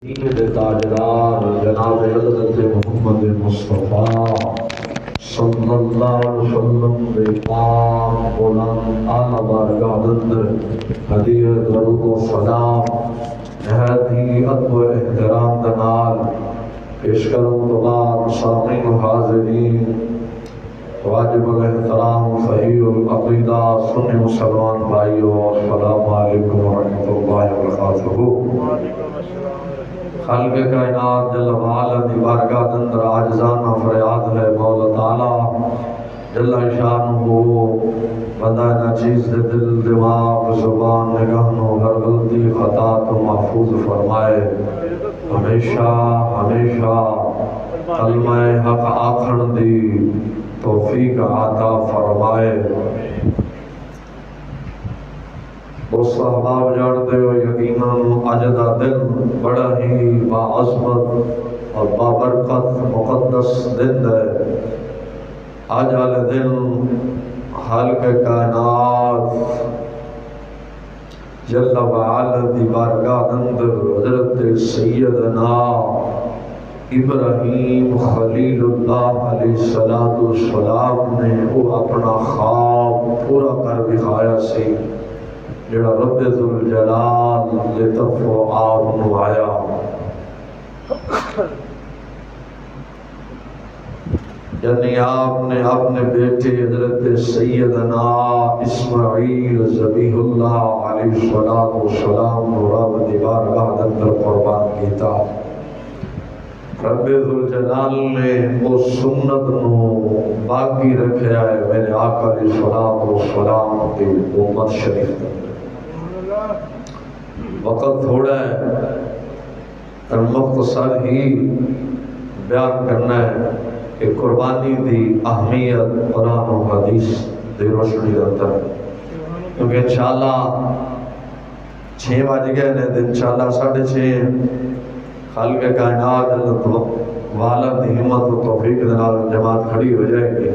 تاجدار جناب حضرت محمد مصطفیٰ صلی اللہ علیہ وسلم دے پاک بلند اعلی بارگاہ اندر ہدیہ درود و سلام نہایت ہی ادب و احترام دے نال پیش کروں تو بعد سامعین و حاضرین واجب الاحترام صحیح العقیدہ سنی مسلمان بھائیو السلام علیکم ورحمۃ اللہ وبرکاتہ۔ خالق کائنات جل وعلا دی بارگاہ اندر عاجزانہ فریاد ہے مولا تعالی جل شانہ بندہ ناچیز دے دل دماغ زبان نگاہنوں ہر غلطی خطا تو محفوظ فرمائے، ہمیشہ ہمیشہ کلمہ حق آکھن دی توفیق عطا فرمائے۔ دوست احباب جانتے ہو یقیناً اج دا دن بڑا ہی باعظمت اور بابرکت مقدس دن ہے۔ آج والے دن خالق کائنات جل وعلا دی بارگاہ اندر حضرت سیدنا ابراہیم خلیل اللہ علیہ السلام نے وہ اپنا خواب پورا کر دکھایا سی جڑا رب ذوالجلال لطف و آپ نو آیا۔ یعنی آپ نے اپنے بیٹے حضرت سیدنا اسماعیل ذبیح اللہ علیہ السلام نو رب دی بارگاہ اندر قربان کیتا۔ رب ذوالجلال نے وہ سنت نو باقی رکھیا ہے میرے آقا علیہ السلام کی امت شریف۔ وقت تھوڑا ہے اور مختصر ہی بیان کرنا ہے کہ قربانی دی اہمیت قرآن و حدیث دی روشنی اندر، کیونکہ انشاءاللہ 6 بج گئے نے، انشاءاللہ 6:30 خالق کائنات والا دی ہمت و توفیق دے نال جماعت کھڑی ہو جائے گی۔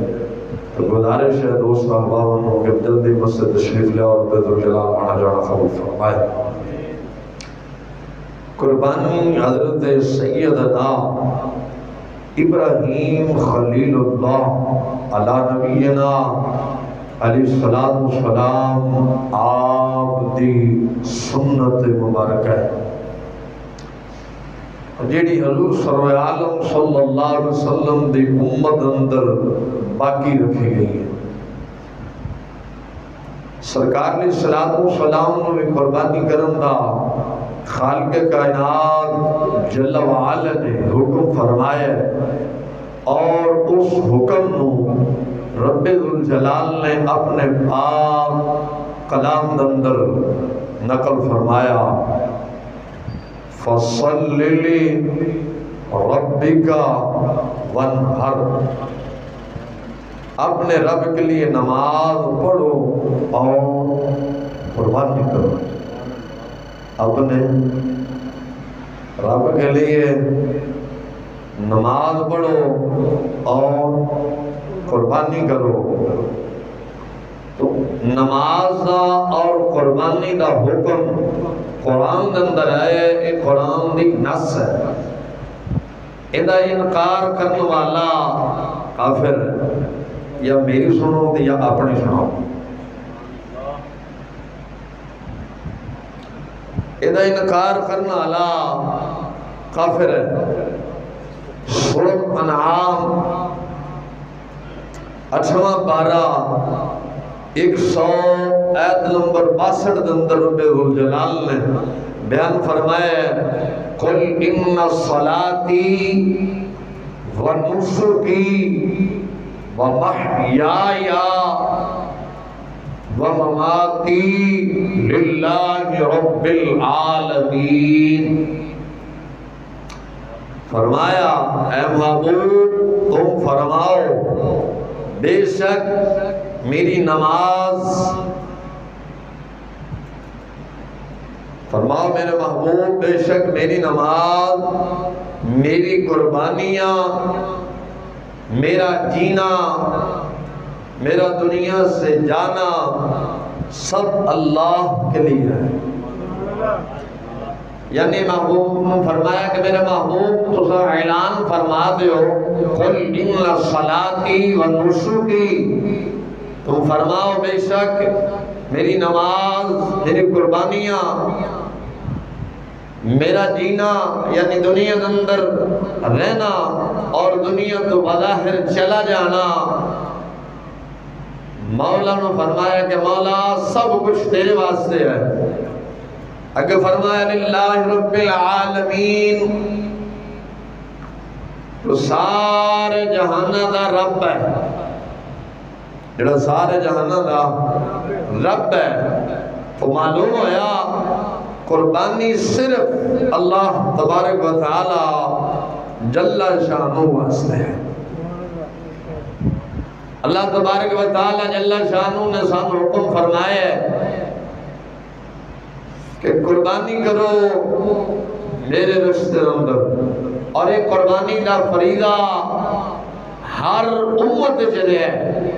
تو گزارش ہے دوست احبابوں کہ جلدی مسجد تشریف لے اور رب ذوالجلال آنا جانا قبول فرمائے۔ قربانی حضرت سیدنا ابراہیم خلیل اللہ علی نبینا علیہ السلام آپ دی سنت مبارکہ ہے جیڑی حضور سرور عالم صلی اللہ علیہ وسلم دی امت اندر باقی رکھی گئی ہے۔ سرکار نے السلام نے قربانی کرن دا خالق کائنات جل وعلا نے حکم فرمایا اور اس حکم نو رب ذوالجلال نے اپنے پاک کلام اندر نقل فرمایا، فَصَلِّ لِرَبِّكَ وَانْحَرْ، اپنے رب کے لیے نماز پڑھو اور قربانی کرو۔ اپنے رب کے لیے نماز پڑھو اور قربانی کرو۔ تو نماز دا اور قربانی دا حکم قرآن اندر ہے، ایک قرآن دی نص ہے، ادا انکار کرنے والا کافر ہے۔ یا میری سنو یا اپنی سنو، ادا انکار کرنے والا کافر ہے۔ سورۃ انعام 8واں پارہ 100 آیت نمبر 62 کے اندر رب ذوالجلال نے بیان فرمایا، قل ان صلاتی و نسکی و محیای و مماتی للہ رب العالمین۔ فرمایا اے محبوب تم فرماؤ بے شک میری نماز، فرماؤ میرے محبوب بے شک میری نماز، میری قربانیاں، میرا جینا، میرا دنیا سے جانا سب اللہ کے لیے ہے۔ یعنی محبوب نے فرمایا کہ میرے محبوب تو اعلان فرما دیو قل ان صلاتی و نسکی، تم فرماؤ بے شک میری نماز، میری قربانیاں، میرا جینا یعنی دنیا کے اندر رہنا اور دنیا تو بظاہر چلا جانا، مولا نے فرمایا کہ مولا سب کچھ تیرے واسطے ہے۔ اگر فرمایا للہ رب العالمین، تو سارے جہانہ دا رب ہے، جڑا سارے جہانہ دا رب ہے، تو معلوم ہویا قربانی صرف اللہ تبارک و تعالی جل شانہ واسطے ہے۔ اللہ تبارک و تعالی جل شانہ نے سان حکم فرمایا ہے کہ قربانی کرو میرے رشتے اندر، اور ایک قربانی دا فریضہ ہر امت چلے ہے،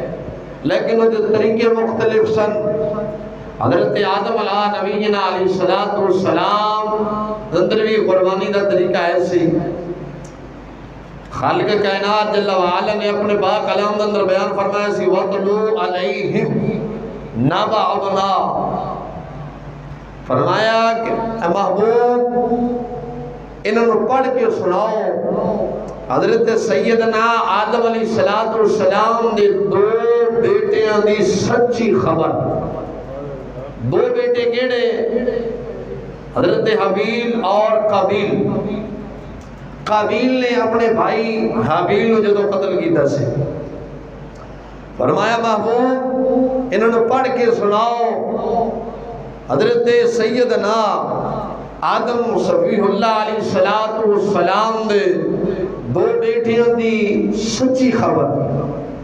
لیکن وہ طریقے مختلف سن۔ حضرت آدم علیہ نبینا علیہ السلام اندر بھی قربانی دا طریقہ ایسی، خالق کائنات جل وعلا نے اپنے پاک کلام اندر بیان فرمایا سی وَاتْلُو عَلَيْهِمْ نَبَأَ ابْنَا، فرمایا کہ اے محبوب انہوں نے پڑھ کے سناؤ حضرت سیدنا آدم علیہ السلام دے دو بیٹیاں دی سچی خبر۔ دو بیٹے کیڑے؟ حضرت حابیل اور قابیل۔ قابیل نے اپنے بھائی حابیل کو جدو قتل کیتا سے، فرمایا محبوب انہوں نے پڑھ کے سناؤ حضرت سیدنا آدم صفی اللہ علیہ السلام دے دو بیٹیاں دی سچی خبر۔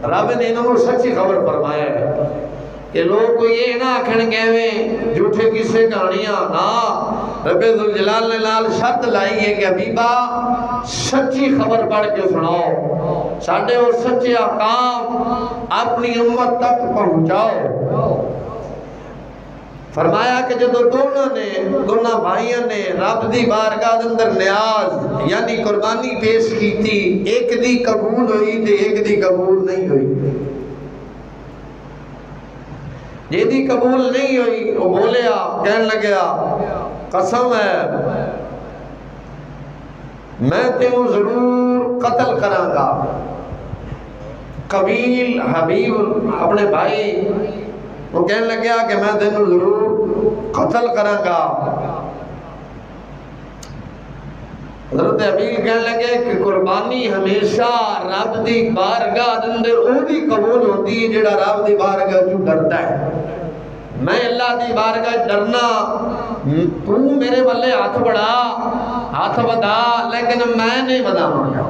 رب نے انہوں نے سچی خبر فرمایا ہے کہ لوگ کو یہ نہ آکھن گئے جھوٹے کسے کہانیاں، نا رب ذوالجلال نے لال شرط لائی ہے کہ حبیبہ سچی خبر پڑھ کے سناؤ، ساڑھے اور سچے احکام اپنی امت تک پہنچاؤ۔ فرمایا کہ جب دونوں بھائیوں نے رب دی بارگاہ اندر نیاز یعنی قربانی پیش کی تھی، ایک دی قبول ہوئی تھی ایک دی قبول نہیں ہوئی۔ یہ دی قبول نہیں ہوئی وہ بولیا کہنے لگیا قسم ہے میں تیوں ضرور قتل کراں گا۔ قابیل حبیب اپنے بھائی وہ کہنے لگیا کہ میں تینوں ضرور قتل کراں گا۔ حضرت حبیل کہنے لگے کہ قربانی ہمیشہ رب دی بارگاہ اندر او دی قبول ہوتی ہے جڑا رب دی بارگاہ جو ڈرتا ہے۔ میں اللہ دی بارگاہ ڈرنا، تو میرے والے ہاتھ بڑھا ہاتھ بدا لیکن میں نہیں بدا مانگا۔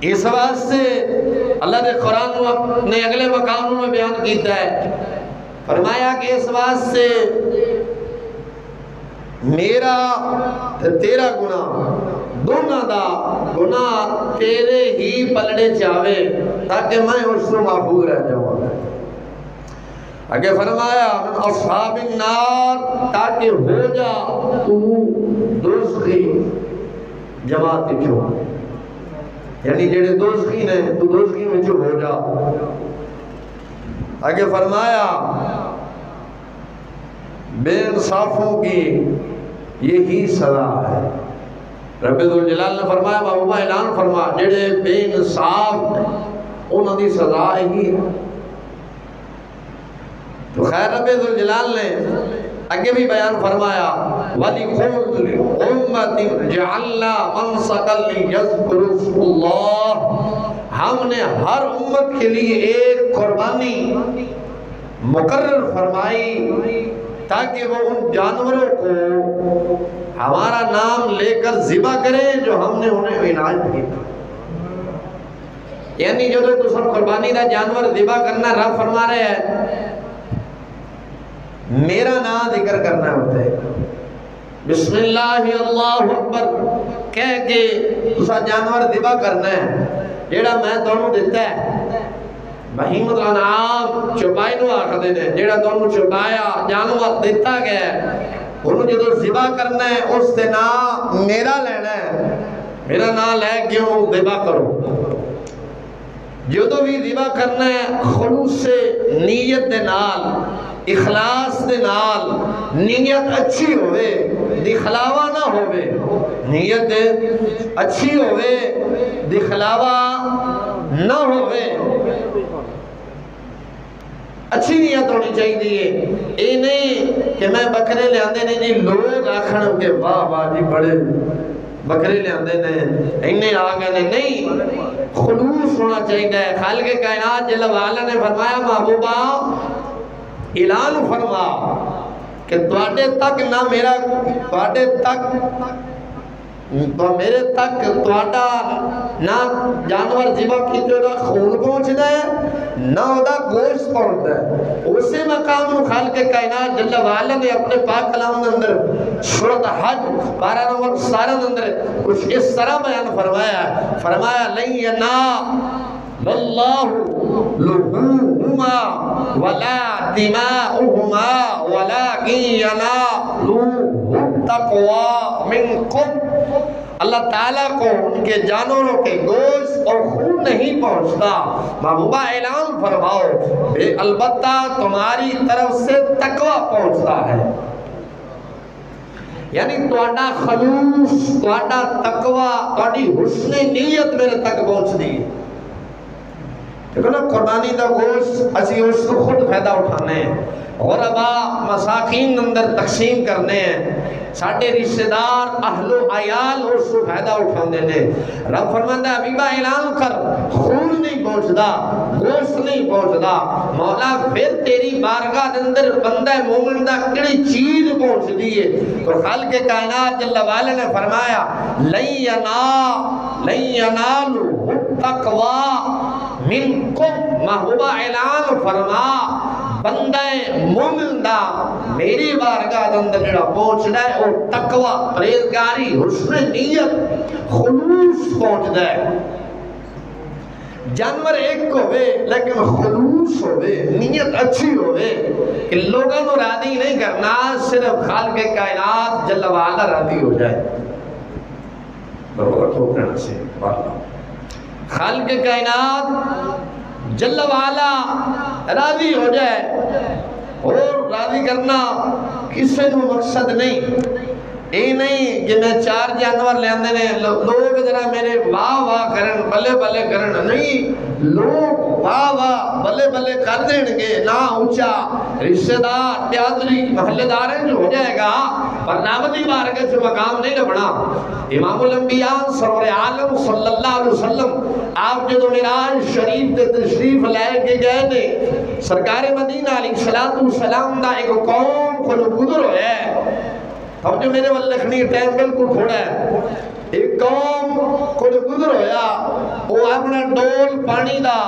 اس واسطے اللہ دے قرآن نے اگلے مقاموں میں بیان کیتا ہے، فرمایا کہ اس واسطے میرا تیرا گناہ دونوں دا گناہ تیرے ہی پلڑے چاہے تاکہ میں اس کو محفوظ رہ جاؤں۔ آگے فرمایا اصحاب النار تاکہ ہو جا تو دوزخی جماعت چو، یعنی جڑے دوزخی نے تو دوزخی میں جو ہو جا۔ آگے فرمایا بے انصافوں کی یہی سزا ہے۔ رب ذوالجلال نے فرمایا محبوبہ اعلان فرما جڑے بے انصاف ہیں انہوں دی سزا ہی ہے۔ تو خیر رب ذوالجلال نے آگے بھی بیان فرمایا وَلِكُلِّ أُمَّةٍ جَعَلْنَا مَنْسَكًا لِيَذْكُرُوا اسْمَ اللَّهِ، ہم نے ہر امت کے لیے ایک قربانی مقرر فرمائی تاکہ وہ ان جانوروں کو ہمارا نام لے کر ذبح کریں جو ہم نے انہیں عنایت کی۔ یعنی جو تو سب قربانی دا جانور ذبح کرنا رب فرما رہے ہیں میرا نام ذکر کرنا ہوتا ہے، بسم اللہ اللہ اکبر کہہ کے اسا جانور ذبح کرنا ہے جیڑا میں دونوں دیتا ہے۔ بہیمت الانعام چوپائی نو آکھ دینے جیڑا دونوں چوپایا جانور دیتا گیا ہے۔ انہوں جدو ذبح کرنا ہے اس سے نام میرا لینا ہے، میرا نام لے کے انہوں ذبح کرو۔ جدو بھی ذبح کرنا ہے خلوص سے نیت دے نال، اخلاص دے نال، نیت اچھی ہوئے، دکھلاوا نہ ہوئے، نیت اچھی ہوئے، دکھلاوا نہ ہوئے، اچھی نیت ہونی چاہیے۔ اے نہیں کہ میں بکرے لے آندے نے جی لوگ آکھن کے واہ واہ جی بڑے بکرے لے آندے نے انہیں آگے نے، نہیں، خلوص ہونا چاہیے۔ خالق کائنات جل وعلا نے فرمایا محبوبہ اعلان فرما کہ تواڈے تک نہ میرا تواڈے تک تو میرے تک تواڈا نہ جانور ذبح کیتے دا خون پہنچدا ہے نہ دا گوشت پہنچدا ہے۔ اسی مقام خالق کائنات جل وعلا نے اپنے پاک کلام کے اندر سورۃ حج 12 نمبر 17 اندر کچھ اس طرح بیان فرمایا ہے، فرمایا لن ینال اللہ لحومہما ولا دماؤہما ولکن ینالوہ التقوی منکم۔ اللہ تعالیٰ کو ان کے جانوروں کے گوشت اور خون نہیں پہنچتا۔ محبوبہ اعلان فرماؤ بے البتہ تمہاری طرف سے تقوی پہنچتا ہے، یعنی تواڈا خلوص، تواڈا تقوی، تواڈی حسن نیت میرے تک پہنچ دی۔ دیکھو نا قربانی دا گوشت اسی اس کو خود فائدہ اٹھانے ہیں، غرباء مساکین اندر تقسیم کرنے ہیں، ساڑھے رشتہ دار اہل و عیال اس کو فائدہ اٹھانے نے۔ رب فرماتا ہے حبیبہ اعلان کر خون نہیں پہنچدا، گوشت نہیں پہنچدا، مولا پھر تیری بارگاہ اندر بندہ مومن دا کڑی چیز پہنچ دیئے۔ تو خالق کائنات جل وعلا نے فرمایا لن ینالوا التقوی منکم۔ محبوبہ اعلان فرما بندہ مومن دا میری بارگاہ اندر جڑا پہنچدا ہے اور تقوی، پرہیزگاری، حسن نیت، خلوص پہنچدا ہے۔ جانور ایک ہوئے لیکن خلوص ہوئے، نیت اچھی ہوئے کہ لوگوں کو راضی نہیں کرنا، صرف خالق کائنات جل وعلا راضی ہو جائے۔ خالق کائنات جل وعلا راضی ہو جائے، اور راضی کرنا کسی کو مقصد نہیں۔ اے نہیں کہ میں 4 جانور لے آندے نے لوگ ذرا میرے واہ واہ کرن بلے بلے کرن، نہیں، لوگ واہ واہ بلے بلے کر دیں گے، نہ اونچا رشتہ دار بیادری محلے داریں جو ہو جائے گا، پر نابدی بارگاہ سے مقام نہیں لبنا۔ امام الانبیاء سرور عالم صلی اللہ علیہ وسلم آپ جدو معراج شریف تے تشریف لے کے گئے نے، سرکار مدینہ علیہ السلام دا ایک قوم کو گزر ہویا ہے۔ اب جو میرے والے لکھنی ٹائم بالکل کھوڑا ہے، ایک قوم کو گزر ہویا، وہ اپنا ڈول پانی دا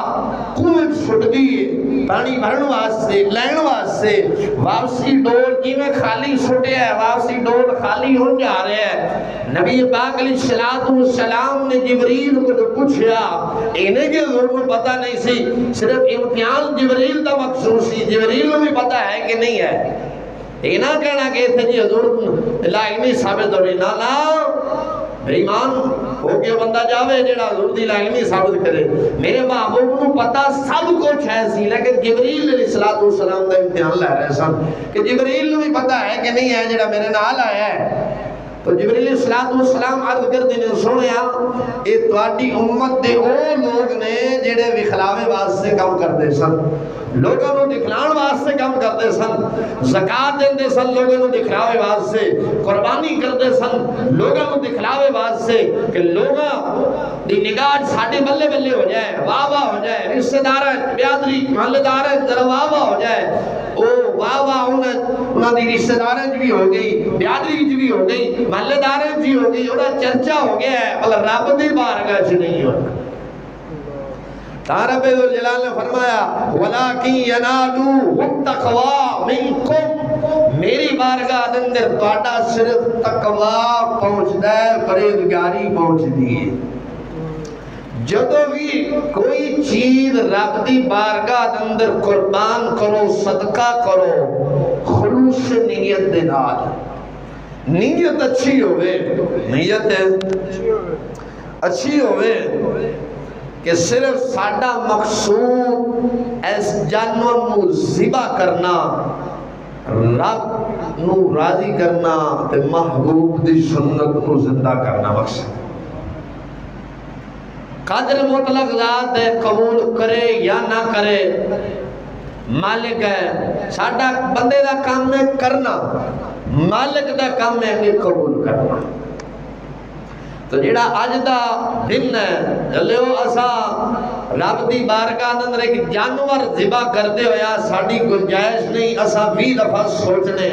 کنویں چھٹ دیئے، پانی بھرن واسطے، لین واسطے، واپسی ڈول کی میں خالی چھٹے ہے، واپسی ڈول خالی ہو جا رہے ہیں۔ نبی پاک علیہ السلام نے جبریل کو پوچھا، انہیں کے ضرور پتہ نہیں سی، صرف امتحان جبریل دا مقصود سی، جبریل بھی پتہ ہے کہ نہیں ہے۔ یہ نہ کہنا کہ تھے جی حضور لا علمی ثابت ہو رہی، نہ ایمان ہو کے بندہ جاوے جڑا حضور دی لا علمی ثابت کرے۔ میرے محبوب کو پتہ سب کچھ ہے سی، لیکن جبریل علیہ السلام دا امتحان لے رہے سن کہ جبریل بھی پتہ ہے کہ نہیں ہے جڑا میرے نال آیا ہے۔ تو جبریل علیہ السلام عرض کر دینے سنیا، اے تواڈی امت دے او لوگ نے جڑے وکھلاوے واسطے کام کردے سن، لوگوں کو دکھلان واسطے کام کردے سن، زکاة دیندے سن لوگوں کو دکھلاوے واسطے، قربانی کردے سن لوگوں کو دکھلاوے واسطے کہ لوگوں دی نگاہ ساڑھے بلے بلے ہو جائے، واہ واہ ہو جائے، رشتہ دار بیادری محلے دار ذرا واہ واہ ہو جائے، او واہ واہ انہاں دی رشتہ دار بھی ہو گئی، بیادری بھی ہو گئی، محلے داریں بھی ہو گئی، انہاں چرچا ہو گیا ہے، بلکہ رب دی بارگاہ سے نہیں ہوتا۔ رب جلال نے فرمایا وَلَكِنْ يَنَالُوا التَّقْوَى مِنْكُمْ، میری بارگاہ اندر تواڈا صرف تقوی پہنچدا ہے، پرہیزگاری پہنچ دی۔ جدو بھی کوئی چیز رب دی بارگاہ اندر قربان کرو، صدقہ کرو، خلوص نیت دے نال، نیت اچھی ہوئے، نیت اچھی ہوئے کہ صرف ساڈا مقصود اس جانور نو ذبح کرنا، رب نو راضی کرنا تے محبوب دی سنت نو زندہ کرنا مقصد۔ قادر مطلق ذات ہے، قبول کرے یا نہ کرے مالک ہے، ساڈا بندے دا کام ہے کرنا، مالک دا کام ہے کہ قبول کرنا۔ تو جڑا اج دا دن ہے جلو اسا رب دی بارگاہ اندر ایک جانور ذبح کردے ہویا ساڈی گنجائش نہیں، اسا 20 دفعہ سوچنے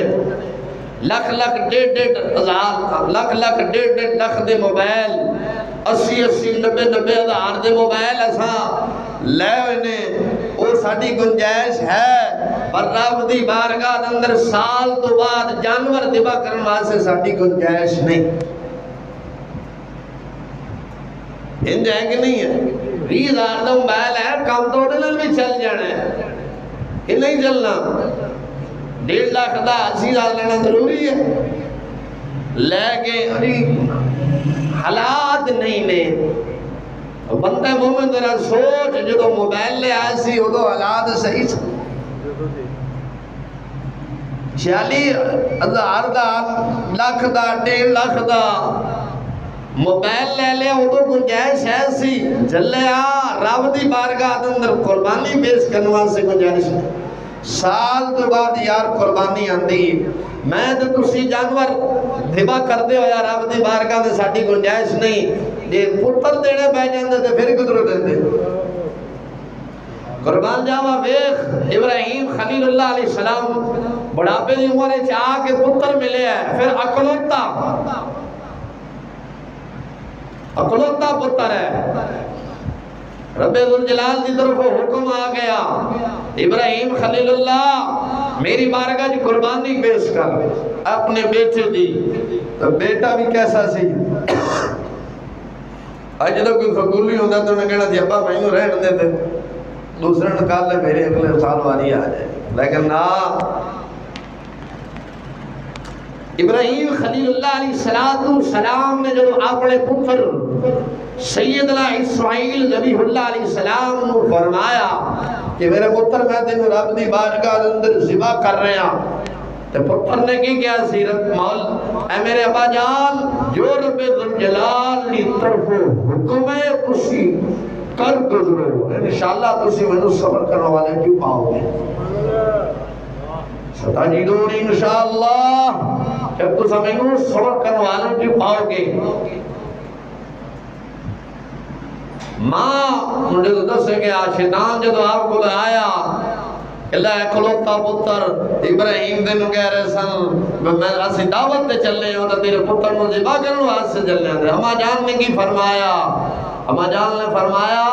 لکھ لکھ ڈیڑھ ڈیڑھ ہزار لکھ لکھ ڈیڑھ ڈیڑھ لکھ دے موبائل 80 90 90 ہزار دے موبائل اسا لے ہوئے نے، وہ ساڈی گنجائش ہے، پر رب دی بارگاہ اندر سال تو بعد جانور ذبح کرن واسطے ساڈی گنجائش نہیں۔ انج ہے کہ نہیں ہے؟ 20,000 دا موبائل ہے، کام تو اڑے بھی چل جانا ہے کہ نہیں چلنا؟ 1.5 لاکھ دا 80,000 لینا ضروری ہے، لے کے حالات نہیں نے۔ بندہ مومن ذرا سوچ جدو موبائل لے آئے سی ادو حالات صحیح سے 46,000 دا لاکھ دا 1.5 لاکھ دا موبائل لے لے ادو گنجائش ہے سی جلیا رب دی بارگاہ اندر قربانی پیش کرنے سے گنجائش ہے۔ سال تو بعد یار قربانی آندی میں تو تسی جانور ذبح کردے ہو یا رب دی بارگاہ دے ساڈی گنجائش نہیں، جے پتر دینے پے جاندے تے پھر کدھروں دیندے؟ قربان جاوا ویکھ ابراہیم خلیل اللہ علیہ السلام بڑھاپے دی عمر وچ آ کے پتر ملے ہے، پھر اکلوتا پتر ہے، رب ذوالجلال دی طرف حکم آ گیا ابراہیم خلیل اللہ میری بارگاہ جی قربانی پیش کر اپنے بیٹے دی۔ تو بیٹا بھی کیسا سی، آج جدو کوئی فقولی ہوتا تو انہیں کہنا تھی ابا میں نو رہن دے دے دوسرے نکال لے میرے اگلے سال واری آ جائے، لیکن نا ابراہیم خلیل اللہ علیہ السلام نے جو اپنے پتر سیدنا اسماعیل ذبیح اللہ علیہ السلام نے فرمایا کہ میرے پتر میں تینوں رب دی بارگاہ اندر ذبح کر رہے ہیں، تو پتر نے کی کیا سیرت مول اے میرے ابا جان جو رب ذوالجلال کی طرف حکم ہے تسی کر گزرو، انشاءاللہ تسی میں صبر کرنے والے کیوں پاؤ گے، ستجدون انشاءاللہ جب تو سمجھو صبر کرنے والوں کی پاؤ گے۔ ماں مجھے تو دس ہے کہ شیطان جدو آپ کو آیا اللہ اکلوتا پتر ابراہیم دن کہہ رہے سن میں اسی دعوت تے چلنے ہوں تو تیرے پتر نو ذبح کرنے واسطے چلنے ہوں۔ اما جان نے کی فرمایا؟ اما جان نے فرمایا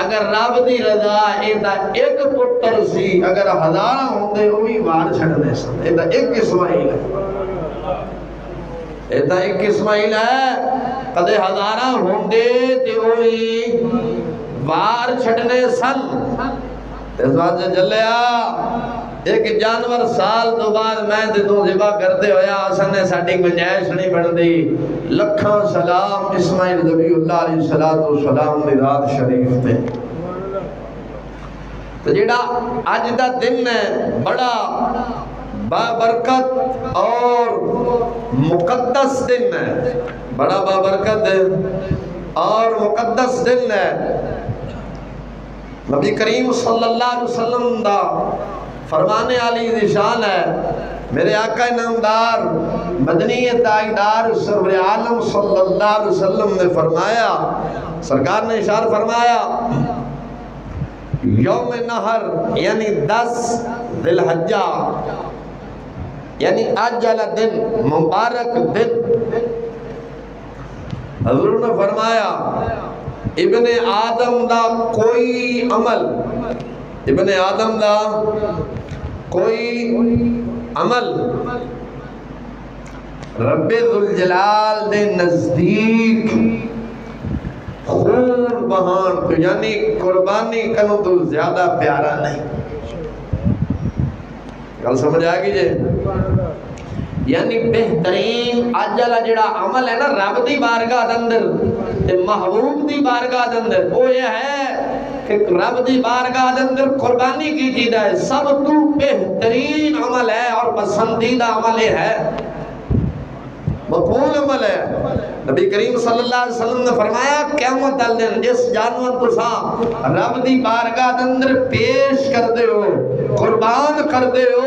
اگر رب دی رضا ایدہ ایک پتر سی اگر 1000 ہوندے وہی وار چھڑنے سن، ایدہ ایک اسماعیل ہے، ایدہ ایک اسماعیل ہے، قدے 1000 ہوندے تے وہی وار چھڑنے سن۔ اس بات سے جلیا ایک جانور سال تو بعد میں تے تو ذبح کرتے ہویا اسن نے ساڈی گنجائش نہیں بندی، لکھاں سلام اسماعیل ذبیح اللہ علیہ السلام دی رات شریف تے۔ تو جڑا اج دا دن ہے بڑا بابرکت اور مقدس دن ہے، بڑا بابرکت اور مقدس دن ہے۔ نبی کریم صلی اللہ علیہ وسلم دا فرمانے علی نشان ہے، میرے آقا نامدار مدنی تاجدار سرور عالم صلی اللہ علیہ وسلم نے فرمایا، سرکار نے اشار فرمایا یوم نہر یعنی 10 ذی الحجہ یعنی آج والا دن مبارک دن، حضور نے فرمایا ابن آدم دا کوئی عمل، ابن آدم دا کوئی عمل رب ذوالجلال دے نزدیک خون بہان یعنی قربانی کنو تو زیادہ پیارا نہیں۔ گل سمجھ آگی جے یعنی بہترین اج والا جڑا عمل ہے نا رب دی بارگاہ دے اندر تے محبوب دی بارگاہ دے اندر، وہ یہ ہے کہ رب دی بارگاہ دے اندر قربانی کی جیدہ ہے، سب تو بہترین عمل ہے اور پسندیدہ عمل ہے، مقبول عمل ہے۔ نبی کریم صلی اللہ علیہ وسلم نے فرمایا قیامت والے دن جس جانور تساں رب دی بارگاہ دے اندر پیش کردے ہو، قربان کردے ہو،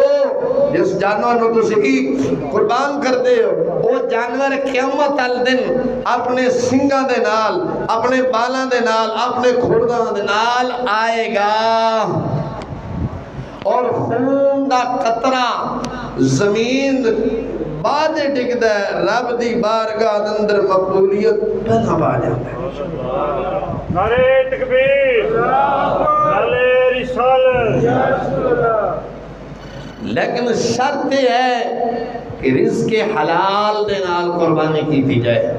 جس جانور نو تسی قربان کردے ہو، وہ جانور قیامت والے دن اپنے سنگاں دے نال، اپنے بالاں دے نال، اپنے کھڑداں دے نال آئے گا، اور خون دا قطرہ زمین بعد ٹکدا ہے، رب دی بارگاہ دے اندر مقبولیت پہلا پا جاتا ہے۔ نعرہ تکبیر، نعرہ رسالت، لیکن شرط یہ ہے کہ رزق حلال دے نال قربانی کی تھی جائے۔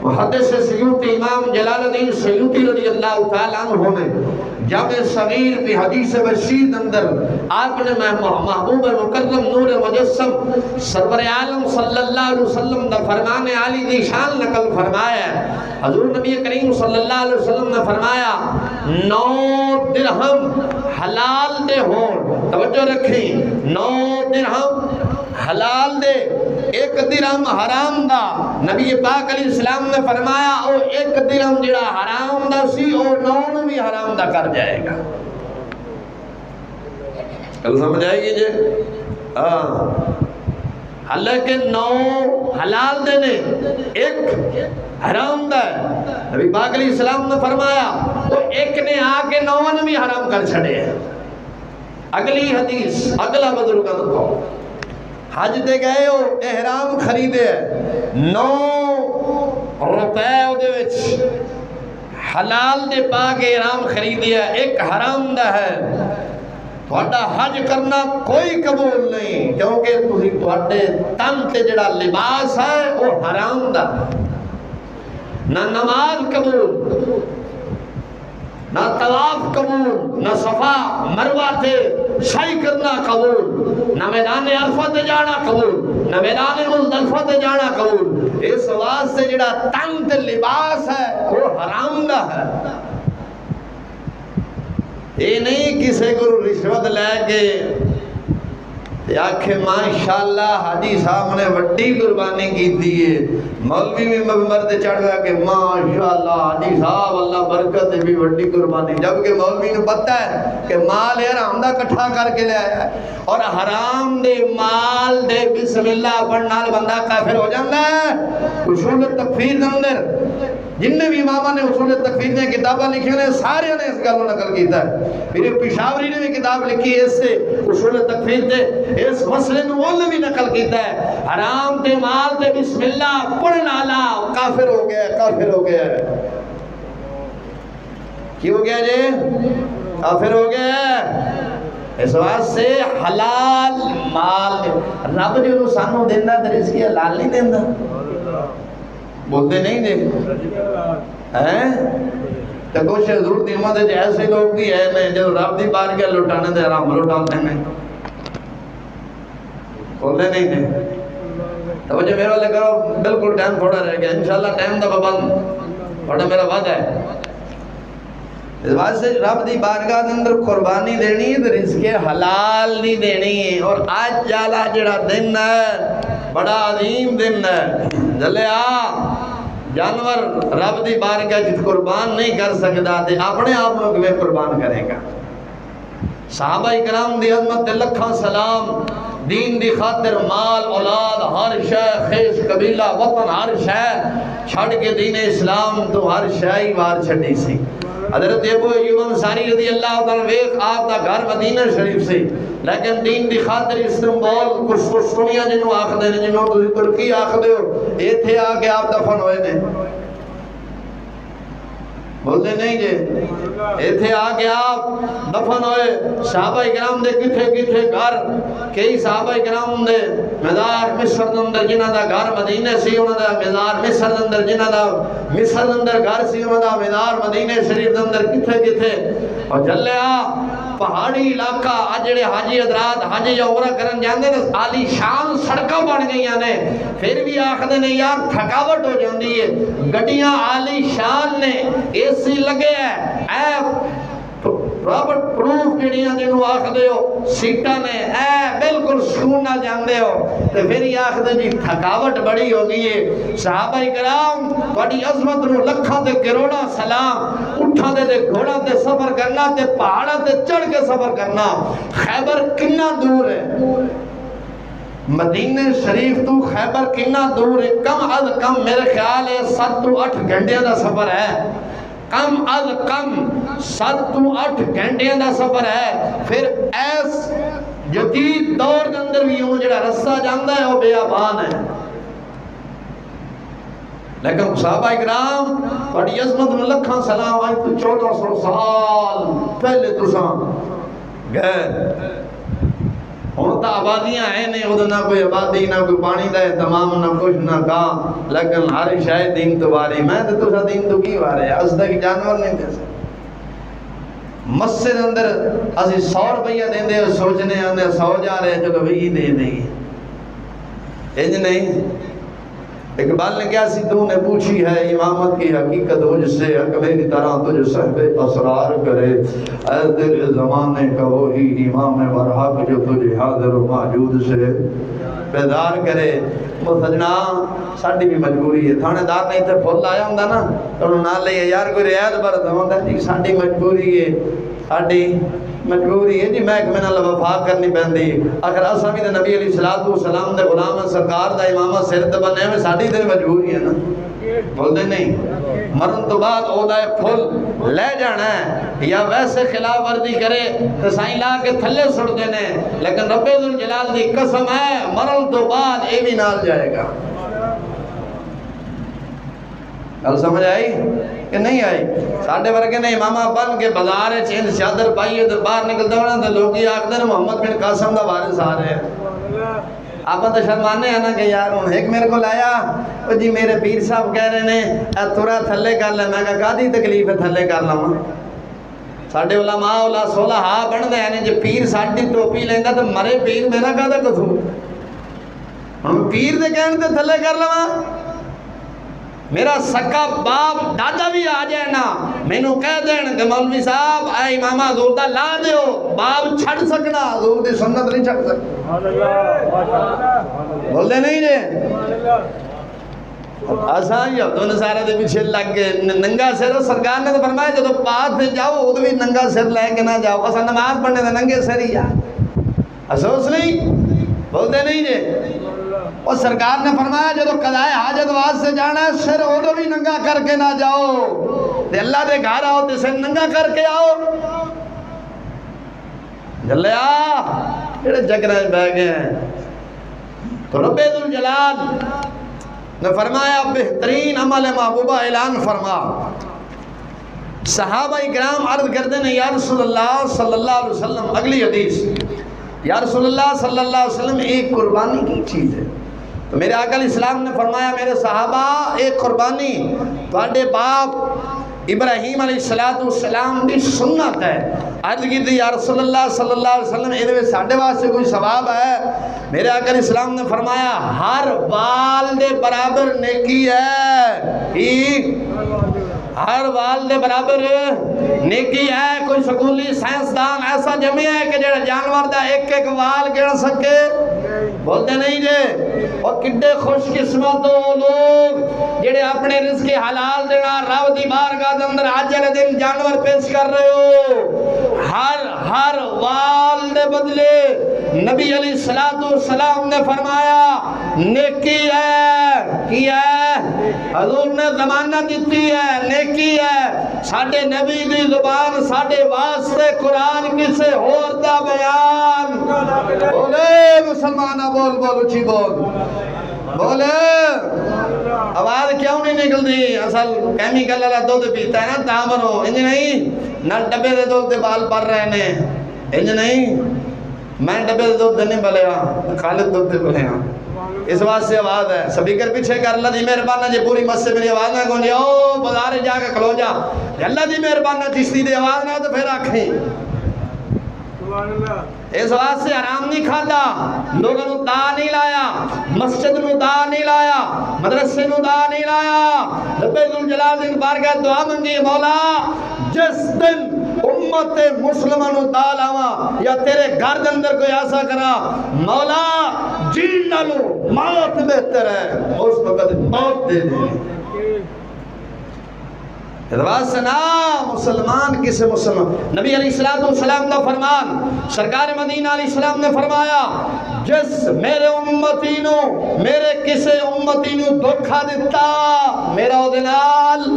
محدث سیوطی امام جلال الدین سیوطی رضی اللہ تعالیٰ عنہ نے جامع صغیر کی حدیث بشیر اندر آپ نے محبوب مکرم نور مجسم سرور عالم صلی اللہ علیہ وسلم دا فرمان عالی دی شان نقل فرمایا ہے۔ حضور نبی کریم صلی اللہ علیہ وسلم نے فرمایا 9 درہم حلال دے ہون، توجہ رکھیں، 9 درہم حلال دے، 1 درہم حرام دا۔ نبی پاک علیہ السلام نے فرمایا او 1 درہم جڑا حرام دا سی او 9 بھی حرام دا کر جائے گا۔ کل سمجھ آئے گی جی؟ حالانکہ 9 حلال دے نے، 1 حرام دا ہے۔ نبی پاک علیہ السلام نے فرمایا وہ 1 نے آ کے 9 بھی حرام کر چھڑے ہیں۔ اگلی حدیث، اگلا بزرگان کو حج دے گئے ہو، احرام خریدے ہے، 9 روپے دے وچ حلال دے پاک احرام خریدے ہے، 1 حرام دا ہے، تھوڑا حج کرنا کوئی قبول نہیں، کیونکہ تسی تھوڑے تن تے جڑا لباس ہے وہ حرام دا، نہ نماز قبول، نہ طواف قبول، نہ صفا مروہ تے سعی کرنا قبول، نہ میدان عرفہ تے جانا قبول، نہ میدان مزدلفہ تے جانا قبول۔ اس واسطے جڑا تن تے لباس ہے وہ حرام دا ہے۔ یہ نہیں کسی کو رشوت لے کے آکھے ماشاءاللہ حاجی صاحب نے وڈی قربانی کی دیئے، مولوی بھی ممبر تے چڑھ گیا کہ ماشاءاللہ حاجی صاحب اللہ برکت بھی وڈی قربانی، جبکہ مولوی نے پتہ ہے کہ مال حرام دا کٹھا کر کے لے آیا ہے، اور حرام دے مال دے بسم اللہ پڑھنا بندہ کافر ہو جاندہ ہے۔ اصول تکفیر دے اندر جنہیں بھی امامہ نے اصول تکفیر نے کتابہ لکھی نے سارے نے اس گلوں نقل کیتا ہے۔ پھر پشاوری نے بھی کتاب لکھی ہے اس سے اصول تکفیر تے اس مسئلے میں وہ نے بھی نقل کیتا ہے، حرام تے مال تے بسم اللہ پڑھنا لا کافر ہو گیا ہے، کافر ہو گیا ہے۔ کی ہو گیا جی؟ کافر ہو گیا ہے۔ اس واسطے حلال مال رب جو سانو دینا تے رزق حلال نہیں دینا، بولتے نہیں دے تو کچھ حضور دی امت ہے ایسے لوگ بھی ہے جو رب دی بارگاہ لٹانے دے حرام لٹاتے ہیں، بولتے نہیں دے۔ تو جو میرے والے کرو بالکل ٹائم تھوڑا رہ گیا، انشاءاللہ ٹائم دا پابند تھوڑا میرا وعدہ ہے۔ اس بات سے رب دی بارگاہ دے اندر قربانی دینی ہے تو رزق حلال نہیں دینی ہے۔ اور آج جالا جڑا دن ہے بڑا عظیم دن ہے، جلیا جانور رب دی بارگاہ جت قربان نہیں کر سکتا تے اپنے آپ لوگ میں قربان کرے گا۔ صحابہ اکرام دی عظمت لکھاں سلام، دین دی خاطر مال اولاد ہر شے، خیش قبیلہ وطن ہر شے چھڑ کے دین اسلام تو ہر شے ہی وار چھڑی سی۔ حضرت ابو ایوب انصاری رضی اللہ تعالیٰ ویک آپ دا گھر مدینہ شریف سے، لیکن دین دی خاطر استنبول کچھ دنیا جنہوں آخ دے جنہوں ترکی آخ دے ہو ایتھے آکے آپ دفن ہوئے نے، بولتے نہیں جے ایتھے آکے آپ دفن ہوئے۔ صحابہ اکرام دے کتھے کتھے گھر، کئی صحابہ اکرام دے مزار مصر اندر جنہ دا گھر مدینہ سی، انہ دا مزار مصر اندر جنہ دا مصر اندر گھر سی، انہ دا مزار مدینہ شریف اندر کتھے کتھے۔ اور جلیا پہاڑی علاقہ جڑے حاجی حضرات حج یا عمرہ کرن جاندے نے عالی شان سڑکاں بن گئیاں نے پھر بھی آکھدے نے یار تھکاوٹ ہو جاندی ہے گڈیاں عالی شان نے اے سی لگے ہے رابرٹ پروف جڑیاں جنوں آکھدے ہو سیٹاں نے بالکل سکون نال جاندے ہو تے پھر ہی آکھدے جی تھکاوٹ بڑی ہو گئی ہے صحابہ کرام بڑی عظمت نو لکھاں تے کروڑاں سلام اٹھاں تے گھوڑاں تے سفر کرنا تے پہاڑاں تے چڑھ کے سفر کرنا خیبر کنا دور ہے مدینہ شریف تو خیبر کنا دور ہے کم از کم میرے خیال ہے 7 تو 8 گھنٹے دا سفر ہے کم از کم 7 تو 8 گھنٹے دا سفر ہے پھر ایس جدید دور کے اندر بھی ہوں جڑا رستہ جاندا ہے وہ بیابان ہے لیکن صحابہ اکرام بڑی عظمت میں لکھاں سلام آئے تو 1400 سال پہلے تساں گئے ہوں تو آبادیاں ہیں نہیں ادھر نہ کوئی آبادی نہ کوئی پانی دا تمام نہ کچھ نہ کہاں لیکن ہر شاید دین تو واری میں تو تسا دین تو کی وارے از تک جانور نہیں دے سکتے مسجد اندر اسی 100 روپیہ دیں دے سوچنے آنے 100 جا رہے ہیں چلو وہی دے دیں انج نہیں اقبال نے کیا سی تو نے پوچھی ہے امامت کی حقیقت ہو جس سے حق میری طرح تجھ صحب اسرار کرے اے دل زمانے کا وہی امام برحق جو تجھے حاضر و موجود سے بیدار کرے وہ سجنا ساڑی بھی مجبوری ہے تھانے دار نہیں تھے پھول آیا ہوں نا تو نہ لئے یار کوئی رعایت برد ہوں جی ساڑی مجبوری ہے ساڑی مجبوری ہے جی میں ایک منہ وفا کرنی پہندی اگر اسامی دے نبی علیہ السلام دے غلام سرکار دا امامہ سرد بنے میں ساڑی دے مجبوری ہے نا بول دے نہیں مرن تو بعد عہدہ پھول لے جانا ہے یا ویسے خلاف ورزی کرے تو سائیں لا کے تھلے سڑ دینے لیکن رب ذوالجلال دی قسم ہے مرن تو بعد اے بھی نال جائے گا گل سمجھ آئی کہ نہیں آئی ساڑھے ورگے نے امامہ بن کے بازار چیند چادر پائیے تو باہر نکلتا ہونا تو لوگ یہ آکھ دے محمد بن قاسم دا وارث آ رہے ہیں آپ تو شرمانے ہیں نا کہ یار انہوں ایک میرے کو لایا وہ جی میرے پیر صاحب کہہ رہے ہیں تورا تھلے کر لے میں کہا دی تکلیف ہے تھلے کر لوں ساڑھے علماء اللہ صلحہ بن دے ہیں جو پیر ساڑھی ٹوپی لیندہ تو مرے پیر میرا کہا دا کتھو ہم پیر دے کہنے تے تھلے کر لوں میرا سکا باپ دادا بھی آ جائے نا میں نو کہہ دین کہ مولوی صاحب اے امامہ حضور دا لا دیو باپ چھڑ سکنا حضور دی سنت نہیں چھڑ سکنا بول دے نہیں جے آسان ہی عبدو نصارہ دے پیچھے لگ گئے ننگا سر سرکار نے تو فرمایا جب پاک سے جاؤ وہ بھی ننگا سر لے کے نہ جاؤ اسا نماز پڑھنے دے ننگے سر ہی جا افسوس نہیں بول دے نہیں جے اور سرکار نے فرمایا جو قضاء حاجت واسطے جانا ہے سر وہ بھی ننگا کر کے نہ جاؤ تے اللہ دے گھر آؤ تے سر ننگا کر کے آؤ جلیا جڑے جگرائیں بہ گئے ہیں تو رب ذوالجلال نے فرمایا بہترین عمل محبوبہ اعلان فرما صحابہ اکرام عرض کرتے ہیں یا رسول اللہ صلی اللہ علیہ وسلم اگلی حدیث یا رسول اللہ صلی اللہ علیہ وسلم ایک قربانی کی چیز ہے تو میرے آقا علیہ السلام نے فرمایا میرے صحابہ ایک قربانی تواڈے باپ ابراہیم علیہ السلام کی سنت ہے عرض کی تھی یا رسول اللہ صلی اللہ علیہ وسلم یہ ساڑھے واسطے کوئی ثواب ہے میرے آقا علیہ السلام نے فرمایا ہر وال دے برابر نیکی ہے ہر وال دے برابر نیکی ہے کوئی سکولی سائنسدان ایسا جمعی ہے کہ جڑا جانور دا ایک ایک وال گن سکے بولتے نہیں جے اور کڈے خوش قسمت ہو لوگ جڑے اپنے رزق حلال دینا رب دی بارگاہ دے اندر آج والے دن جانور پیش کر رہے ہو ہر وال دے بدلے نبی علیہ السلام نے فرمایا نیکی ہے کی ہے حضور نے زمانہ دیتی ہے نیکی ہے ساڑھے نبی دی زبان ساڑھے واسطے قرآن کسے اور دا بیان بولے مسلمانہ بول اچھی بول بولے آواز کیوں نہیں نکل دی اصل کیمیکل اللہ دودھ پیتا ہے نا تامرو انج نہیں نہ ڈبے دے دودھ دے بال پر رہے نے انج نہیں میں ڈبے دے دودھ نہیں بلیا خالد دودھ دے بلیا اس بات سے آواز ہے سپیکر پیچھے کر اللہ دی مہربانہ جی پوری مسجد میری آواز نہ گونجے او بازار جا کے کھلو جا اللہ دی مہربانہ چشتی دی آواز نہ تو پھر آکھیں اس واسطے حرام نہیں کھادا، لوگوں نو دا نہیں لایا، مسجد نو دا نہیں لایا، مدرسے نو دا نہیں لایا۔ رب ذوالجلال دن بارگاہ دعا منگی، مولا جس دن امت مسلمانوں دا لاواں یا تیرے گھر دے اندر کوئی ایسا کرا، مولا جین نالو موت بہتر ہے، اس وقت موت دے دے۔ ادواسنا مسلمان کسے مسلمان؟ نبی علیہ السلام کا فرمان، سرکار مدینہ علیہ السلام نے فرمایا، جس میرے امتینو میرے کسے امتینو دھوکا دیتا میرا او دلال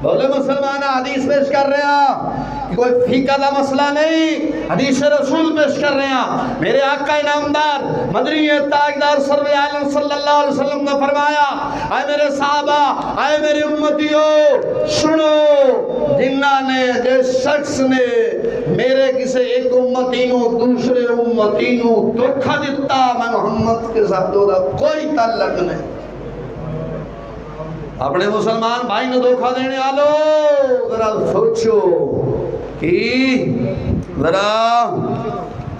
بولے مسلمان حدیث پیش کر رہے ہیں، کوئی فقہ دا مسئلہ نہیں، حدیث رسول پیش کر رہے ہیں۔ میرے آقا انعامدار مدنی تاجدار سرور عالم صلی اللہ علیہ وسلم نے فرمایا، اے میرے صحابہ، اے میری امتیو سنو، جنہ نے جس شخص نے میرے کسی ایک امتینو دوسرے امتینو دھوکا دیتا، میں محمد کے ساتھ کوئی تعلق نہیں۔ اپنے مسلمان بھائی نے دھوکا دینے آلو ذرا سوچو کی، ذرا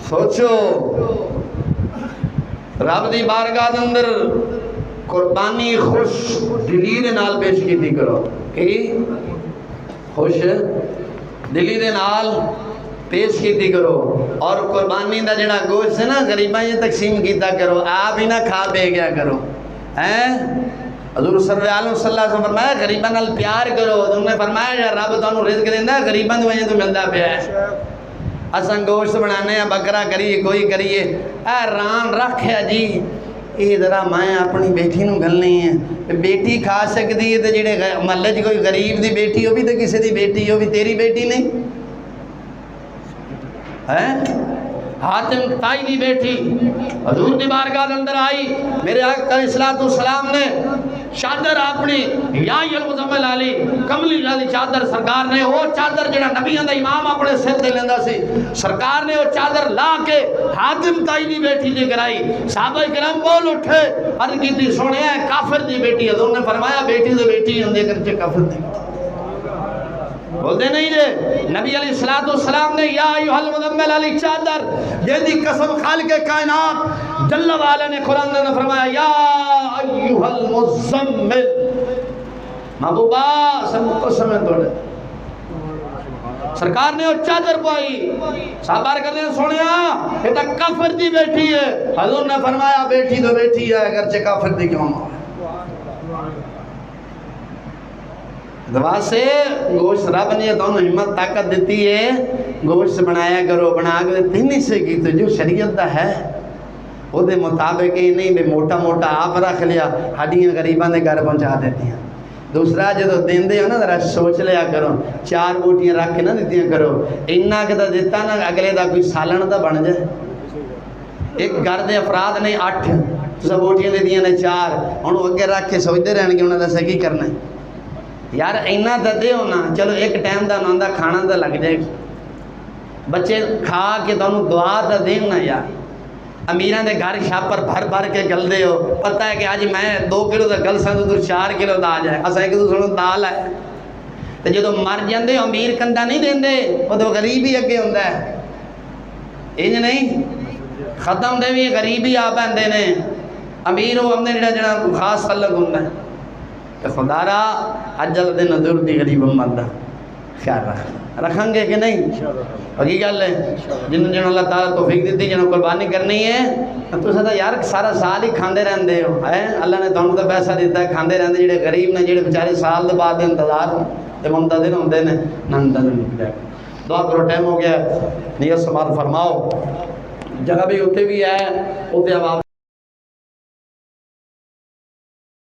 سوچو، رب دی بارگاہ دے اندر قربانی خوش دلی دے نال پیش کیتی کرو، کی خوش دلی دے نال پیش کیتی کرو، اور قربانی دا جڑا گوشت ہے نا غریباں یہ تقسیم کیتا کرو، آپ ہی نہ کھا پے گیا کرو۔ حضور صلی اللہ علیہ وسلم نے فرمایا غریباں نال پیار کرو، انہوں نے فرمایا رب تانوں رزق دیندا ہے، غریباں دی وجہ تو ملدا پیا ہے۔ اساں گوشت بنانے ہیں، بکرا کریے کوئی کریے، اے ران رکھیا جی یہ ذرا میں اپنی بیٹی نو گلنی ہے، بیٹی کھا سکتی ہے تے جڑے محلے چ کوئی غریب دی بیٹی ہو بھی تے کسی دی بیٹی ہو بھی تیری بیٹی نہیں ہے؟ حاتم تائی دی بیٹی حضور دی بارگاہ دے اندر آئی، میرے آقا علیہ السلام نے چادر اپنی یا المزمل علی کملی والی چادر سرکار نے وہ چادر جڑا نبیوں دا امام اپنے سر تے لیندا سی، سرکار نے وہ چادر لا کے حاتم تائی دی بیٹی دی کرائی۔ صحابہ کرام بول اٹھے، عرض کیتی سنیا ہے کافر دی بیٹی، حضور نے فرمایا بیٹی تو بیٹی ہوندی ہے کرچے کافر دی بولتے نہیں جے۔ نبی علیہ السلام نے یا ایوہ المزمل علی چادر یہ دی قسم خالق کائنات جل وعلا نے قرآن نے فرمایا یا ایوہ المزمل محبوبہ سب قسم ہے توڑے، سرکار نے وہ چادر پائی، صحابہ کرنے سنیا یہ تک کافر دی بیٹی ہے، حضور نے فرمایا بیٹی تو بیٹی ہے اگرچہ کافر دی کیوں ہے۔ دعا سے گوشت رب نے دونوں ہمت طاقت دیتی ہے، گوشت بنایا کرو، بنا کے تینی سے کی تو جو شریعت دا ہے وہ دے مطابق ہی نہیں بے موٹا موٹا آپ رکھ لیا ہڈیاں غریباں دے گھر پہنچا دیتی ہیں۔ دوسرا جدو دین دے ہو نا ذرا سوچ لیا کرو، 4 بوٹیاں رکھ کے نہ دیتیاں کرو، انہا کہ دا دیتا نا اگلے دا کوئی سالن دا بن جائے۔ ایک گھر دے افراد نے 8 تو بوٹیاں دے دیا نے 4، انہوں اگے رکھ کے سوچ دے رہنے کہ انہوں نے سکی کرنا ہے یار اینا دا دے ہونا، چلو ایک ٹائم دا ناندہ کھانا دا لگ جائے، بچے کھا کے تو انہوں دعا دا دینا یار۔ امیران دے گھر شاپر بھر بھر کے گل دے ہو، پتہ ہے کہ آج میں 2 کلو دا گل ساں تو 4 کلو دا آ جائے، اسا ایک تو سنو دال ہے تو جدو مر جاندے امیر کندہ نہیں دین دے وہ تو غریب ہی اگے ہوندہ ہے، انج نہیں ختم دے بھی غریب ہی آپ اندے نے، امیر ہو ہم نے جڑا خاص خلق ہوندہ ہے کہ خدا را اجل دن دور دی غریب امت دا خیال رکھیں گے کہ نہیں؟ باقی گل ہے جنہوں اللہ تعالیٰ توفیق دیتی جنہوں قربانی کرنی ہے تو ساتھ یار سارا سال ہی کھاندے رہندے ہو، اللہ نے تمہیں تو پیسہ دیتا ہے کھاندے رہندے، جڑے غریب نے جڑے بیچارے سال دے بعد انتظار تے منتظر ہوندے نے نندر نکلے۔ دعا کرو ٹائم ہو گیا، نیت سماعت فرماؤ، جگہ بھی ہوتے بھی ہے ہوتے اب آپ